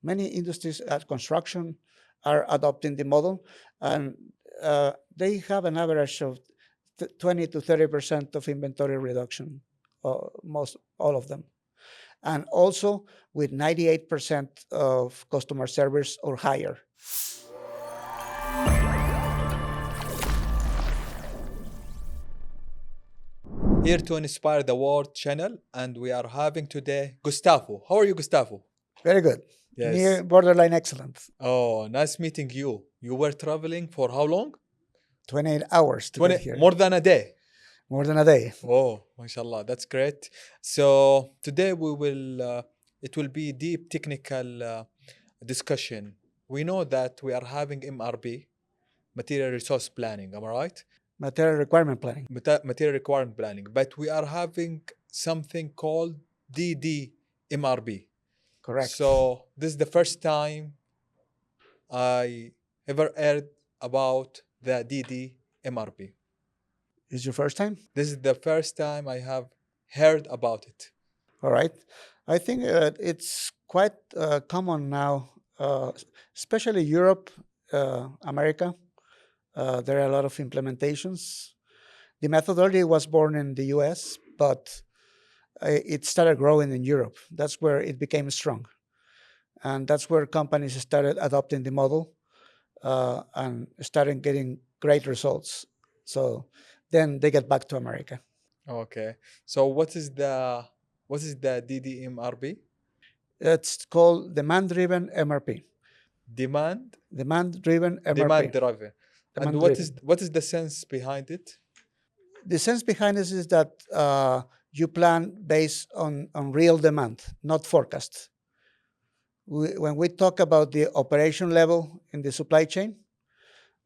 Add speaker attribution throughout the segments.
Speaker 1: Many industries at construction are adopting the model, and they have an average of 20 to 30% of inventory reduction, most all of them, and also with 98% of customer service or higher.
Speaker 2: Here to inspire the world channel, and we are having today Gustavo. How are you, Gustavo?
Speaker 1: Very good.
Speaker 2: Yes.
Speaker 1: Near borderline excellent.
Speaker 2: Oh, nice meeting you. You were traveling for how long?
Speaker 1: 28 hours to
Speaker 2: 20,
Speaker 1: get here.
Speaker 2: more than a day.
Speaker 1: More than a day.
Speaker 2: Oh, mashallah, that's great. So today it will be deep technical discussion. We know that we are having MRP, Material Resource Planning, am I right?
Speaker 1: Material requirement planning.
Speaker 2: Material Requirement Planning, but we are having something called DDMRP.
Speaker 1: Correct.
Speaker 2: So this is the first time I ever heard about the DDMRP.
Speaker 1: Is your first time?
Speaker 2: This is the first time I have heard about it.
Speaker 1: All right. I think it's quite common now, especially Europe, America. There are a lot of implementations. The methodology was born in the US, but it started growing in Europe. That's where it became strong. And that's where companies started adopting the model and started getting great results. So then they get back to America.
Speaker 2: Okay. So what is the DDMRP?
Speaker 1: It's called demand-driven MRP.
Speaker 2: Demand
Speaker 1: Demand-driven MRP.
Speaker 2: demand driven. And
Speaker 1: Demand-driven.
Speaker 2: what is the sense behind it?
Speaker 1: The sense behind this is that you plan based on real demand, not forecast. When we talk about the operation level in the supply chain,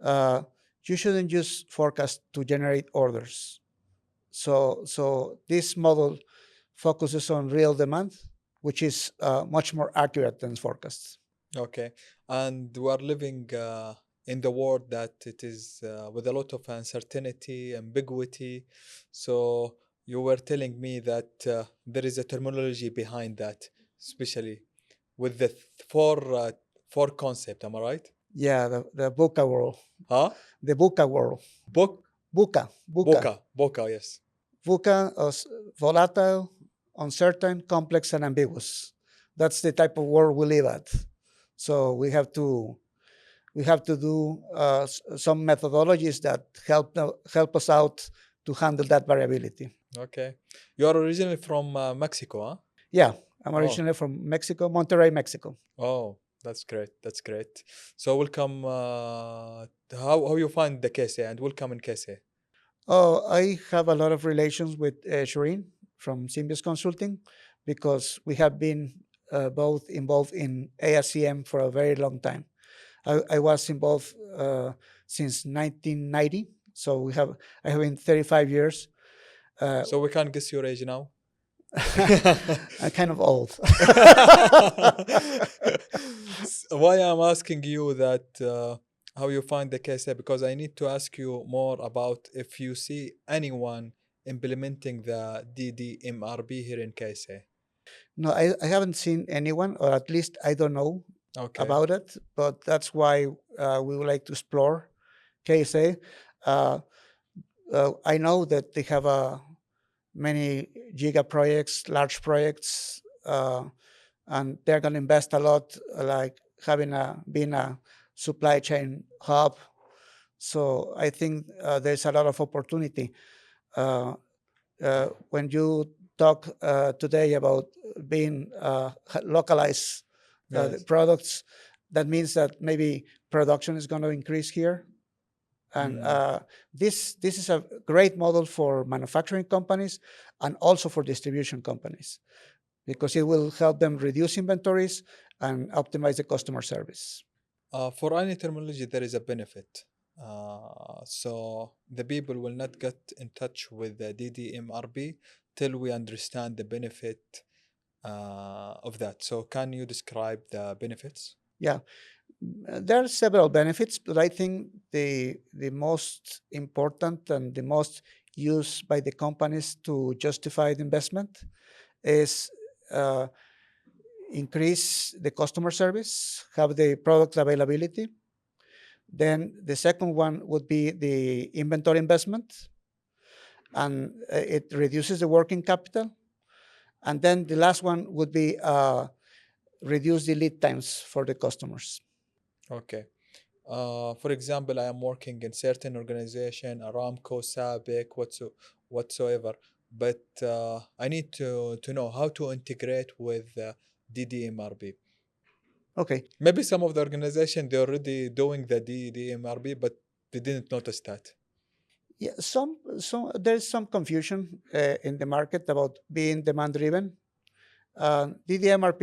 Speaker 1: you shouldn't use forecast to generate orders. So this model focuses on real demand, which is much more accurate than forecasts.
Speaker 2: Okay. And we are living in the world that it is with a lot of uncertainty, ambiguity. So you were telling me that there is a terminology behind that, especially with the four concept. Am I right?
Speaker 1: Yeah, the VUCA world.
Speaker 2: Huh?
Speaker 1: The VUCA world.
Speaker 2: Book.
Speaker 1: VUCA.
Speaker 2: Boca. Yes.
Speaker 1: VUCA is volatile, uncertain, complex, and ambiguous. That's the type of world we live at. So we have to do some methodologies that help us out to handle that variability.
Speaker 2: Okay. You are originally from Mexico, huh?
Speaker 1: Yeah, I'm originally from Mexico, Monterrey, Mexico.
Speaker 2: Oh, that's great. That's great. So welcome. How you find the KSA and welcome in KSA?
Speaker 1: Oh, I have a lot of relations with Shireen from Symbios Consulting because we have been both involved in ASCM for a very long time. I was involved since 1990, so I have been 35 years.
Speaker 2: So we can't guess your age now.
Speaker 1: I'm kind of old.
Speaker 2: Why I'm asking you that how you find the KSA, because I need to ask you more about if you see anyone implementing the DDMRP here in KSA.
Speaker 1: No, I haven't seen anyone, or at least I don't know about it, but that's why we would like to explore KSA. I know that they have many giga projects, large projects, and they're going to invest a lot, like being a supply chain hub. So I think there's a lot of opportunity. When you talk today about being localized products, that means that maybe production is going to increase here. And this is a great model for manufacturing companies and also for distribution companies, because it will help them reduce inventories and optimize the customer service.
Speaker 2: For any terminology, there is a benefit. So the people will not get in touch with the DDMRP till we understand the benefit of that. So can you describe the benefits?
Speaker 1: Yeah, there are several benefits, but I think the most important and the most used by the companies to justify the investment is increase the customer service, have the product availability. Then the second one would be the inventory investment, and it reduces the working capital. And then the last one would be reduce the lead times for the customers.
Speaker 2: Okay. For example, I am working in certain organization, Aramco, SABIC, whatsoever, but I need to know how to integrate with DDMRP.
Speaker 1: Okay.
Speaker 2: Maybe some of the organization they're already doing the DDMRP, but they didn't notice that.
Speaker 1: Yeah, there's some confusion in the market about being demand driven. DDMRP,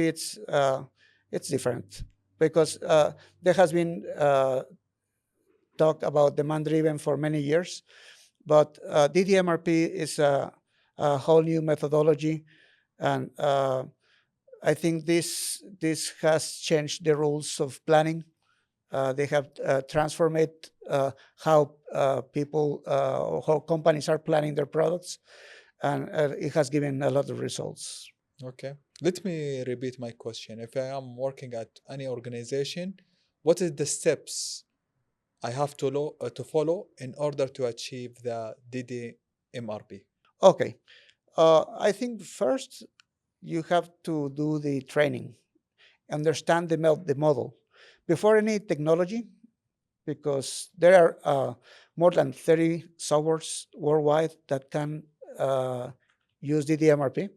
Speaker 1: it's different because there has been talk about demand driven for many years, but DDMRP is a whole new methodology, and I think this has changed the rules of planning. They have transformed how people or how companies are planning their products, and it has given a lot of results.
Speaker 2: Okay. Let me repeat my question. If I am working at any organization, what is the steps I have to follow in order to achieve the DDMRP?
Speaker 1: Okay, I think first you have to do the training, understand the model before any technology, because there are more than 30 softwares worldwide that can use DDMRP.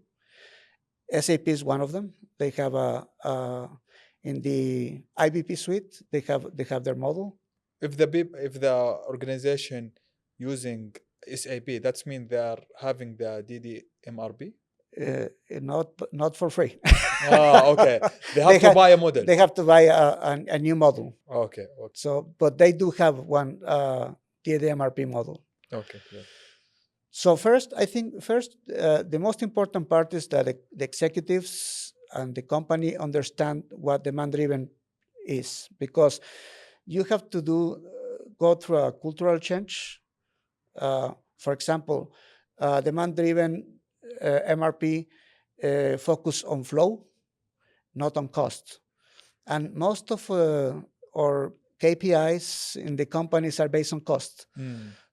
Speaker 1: SAP is one of them. They have in the IBP suite, they have their model.
Speaker 2: If the organization using SAP, that's mean they are having the DDMRP?
Speaker 1: Not for free.
Speaker 2: Okay. They have to buy a model.
Speaker 1: They have to buy a new model.
Speaker 2: Okay.
Speaker 1: So, but they do have one DDMRP model.
Speaker 2: Okay. Yeah.
Speaker 1: So first, I think the most important part is that the executives and the company understand what demand-driven is, because you have to go through a cultural change. For example, demand-driven MRP focus on flow, not on cost. And most of our KPIs in the companies are based on cost.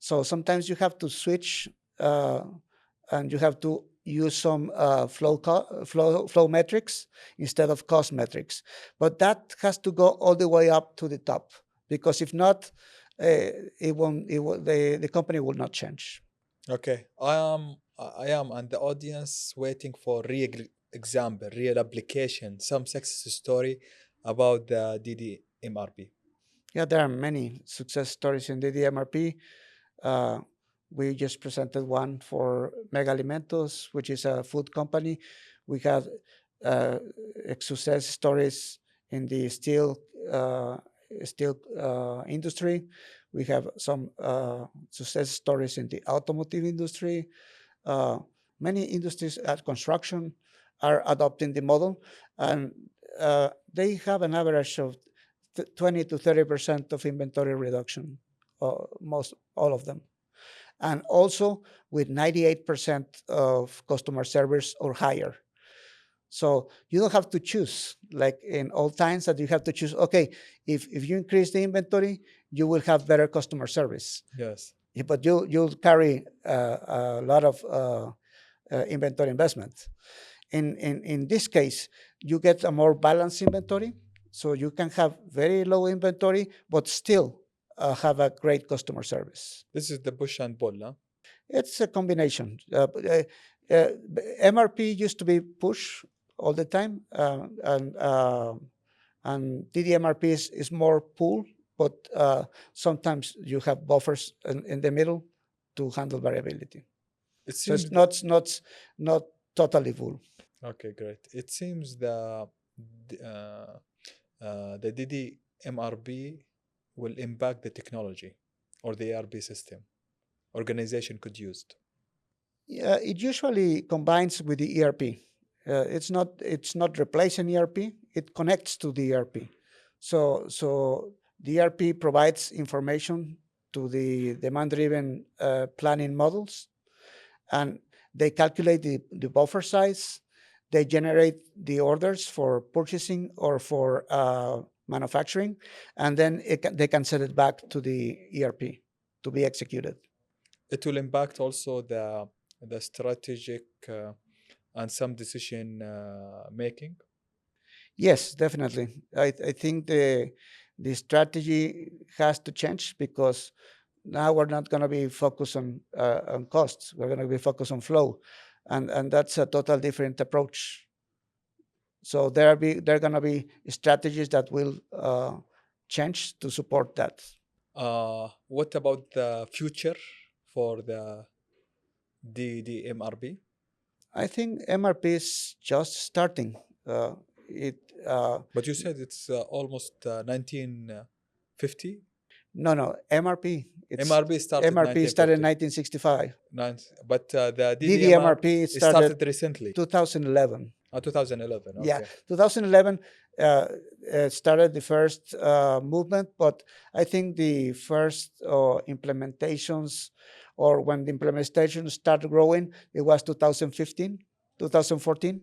Speaker 1: So sometimes you have to switch and you have to use some flow metrics instead of cost metrics. But that has to go all the way up to the top, because if not, the company will not change.
Speaker 2: Okay. I am and the audience waiting for real example, real application, some success story about the DDMRP.
Speaker 1: Yeah, there are many success stories in DDMRP. We just presented one for Mega Alimentos, which is a food company. We have success stories in the steel industry. We have some success stories in the automotive industry. Many industries at construction are adopting the model, and they have an average of 20 to 30% of inventory reduction, most all of them, and also with 98% of customer service or higher. So you don't have to choose, like in old times that you have to choose, okay, if you increase the inventory, you will have better customer service.
Speaker 2: Yes.
Speaker 1: But you'll carry a lot of inventory investment. In this case, you get a more balanced inventory, so you can have very low inventory, but still have a great customer service.
Speaker 2: This is the push and pull, huh?
Speaker 1: It's a combination. MRP used to be push all the time, and DDMRP is more pull, but sometimes you have buffers in the middle to handle variability. So it's not totally full.
Speaker 2: Okay, great. It seems the DDMRP will impact the technology or the ERP system organization could use.
Speaker 1: Yeah, it usually combines with the ERP. It's not replacing ERP. It connects to the ERP. So the ERP provides information to the demand-driven planning models, and they calculate the buffer size. they generate the orders for purchasing or for manufacturing, and then they can send it back to the ERP to be executed.
Speaker 2: It will impact also the strategic and some decision making.
Speaker 1: Yes, definitely. I think the strategy has to change because now we're not going to be focused on costs. We're going to be focused on flow, and that's a total different approach. So there are going to be strategies that will change to support that.
Speaker 2: What about the future for the DDMRP?
Speaker 1: I think MRP is just starting. It
Speaker 2: But you said it's almost 1950.
Speaker 1: No, MRP. It's
Speaker 2: MRP started
Speaker 1: MRP started in
Speaker 2: 1950.
Speaker 1: 1965.
Speaker 2: But the DDMR
Speaker 1: DDMRP
Speaker 2: it
Speaker 1: started
Speaker 2: started recently.
Speaker 1: 2011.
Speaker 2: 2011.
Speaker 1: Yeah,
Speaker 2: Okay.
Speaker 1: 2011 started the first movement, but I think the first implementations, or when the implementations started growing, it was 2015, 2014.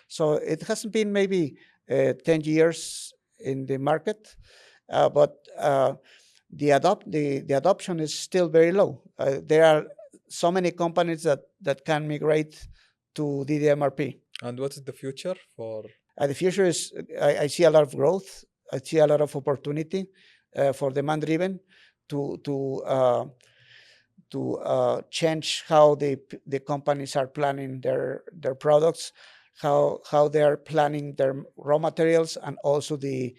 Speaker 1: So it hasn't been maybe 10 years in the market, but the adoption is still very low. There are so many companies that can migrate to DDMRP.
Speaker 2: And what is the future for?
Speaker 1: The future is, I see a lot of growth. I see a lot of opportunity for demand driven to change how the companies are planning their products, how they are planning their raw materials, and also the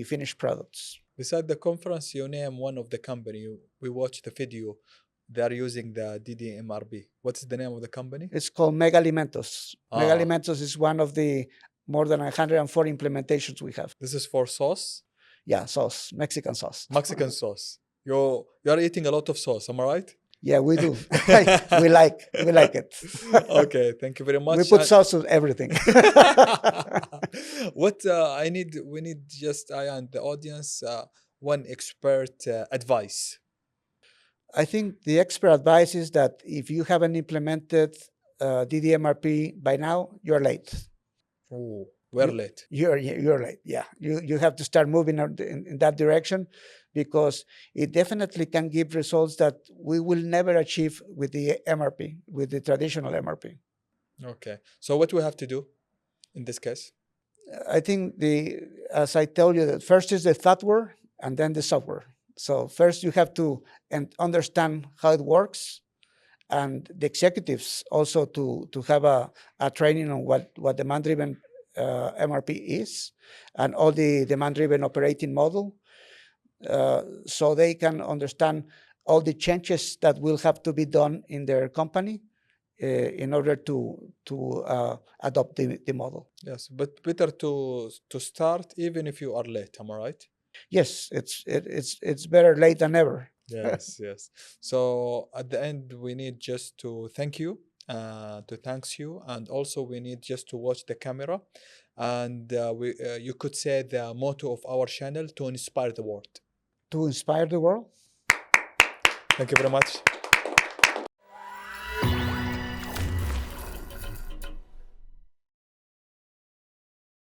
Speaker 1: finished products.
Speaker 2: Beside the conference, you name one of the company. We watched the video. They are using the DDMRP. What's the name of the company?
Speaker 1: It's called Mega Alimentos. Mega
Speaker 2: Ah,
Speaker 1: Alimentos is one of the more than 140 implementations we have.
Speaker 2: this is for sauce,
Speaker 1: Yeah, sauce, Mexican sauce.
Speaker 2: Mexican sauce. You are eating a lot of sauce. Am I right?
Speaker 1: Yeah, we do. we like it.
Speaker 2: Okay, thank you very much.
Speaker 1: We put sauce on everything.
Speaker 2: What we need just I and the audience one expert advice.
Speaker 1: I think the expert advice is that if you haven't implemented DDMRP by now, you're late.
Speaker 2: Oh, we're late.
Speaker 1: You're late. Yeah, you have to start moving in that direction, because it definitely can give results that we will never achieve with the MRP, with the traditional MRP.
Speaker 2: Okay, so what we have to do in this case?
Speaker 1: I think as I tell you, that first is the hardware and then the software. So first you have to understand how it works, and the executives also to have a training on what demand-driven MRP is, and all the demand-driven operating model, so they can understand all the changes that will have to be done in their company in order to adopt the model.
Speaker 2: Yes, but better to start even if you are late. Am I right?
Speaker 1: Yes, it's better late than never.
Speaker 2: Yes, yes. So at the end, we need just to thank you, and also we need just to watch the camera, and you could say the motto of our channel: to inspire the world.
Speaker 1: To inspire the world.
Speaker 2: Thank you very much.